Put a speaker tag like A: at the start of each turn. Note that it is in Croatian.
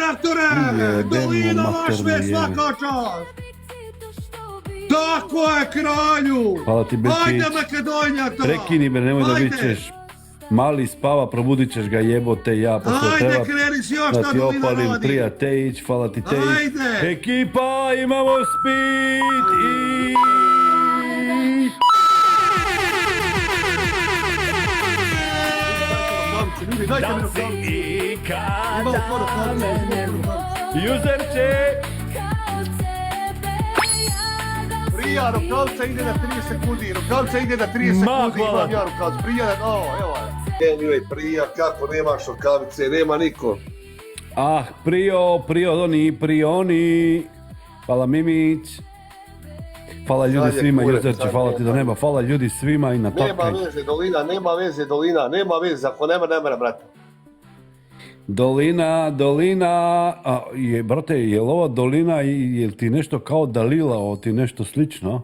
A: Arture! Dolina vaš me svaka čast! Tako je, kralju!
B: Hvala ti, Bečić.
A: Ajde, Makedonijata!
B: Prekini me, nemoj da
A: Ajde.
B: vičeš. Mali spava, probudit ćeš ga, jebote, ja posle
A: Ajde,
B: treba
A: kreni si još
B: da
A: ta
B: ti
A: Dolina
B: opalim
A: radi!
B: prijateljić, hvala ti Tejić.
A: Ajde.
B: Ekipa, imamo speed i...
A: Dajte mi
B: Da si
A: rukavce!
B: ikada mene... Juzerče!
A: Prija, rukavca ide na 30 sekundi, rukavca ide na 30
B: Ma,
A: sekundi,
B: hvala.
A: imam ja rukavca, prija, evo je. Anyway, prija, kako nemaš rukavice, nema niko.
B: Ah, prioni. Hvala Mimić. Hvala ljudi
A: Dalje,
B: svima,
A: kure,
B: Juzerče,
A: sad
B: hvala ti do
A: nema.
B: neba. Hvala ljudi svima i na
A: Nema
B: tapkanju.
A: veze, Dolina, nema veze, ako nema, brate.
B: Dolina, brate, je li ova Dolina, je li ti nešto kao Dalila, ovo ti nešto slično?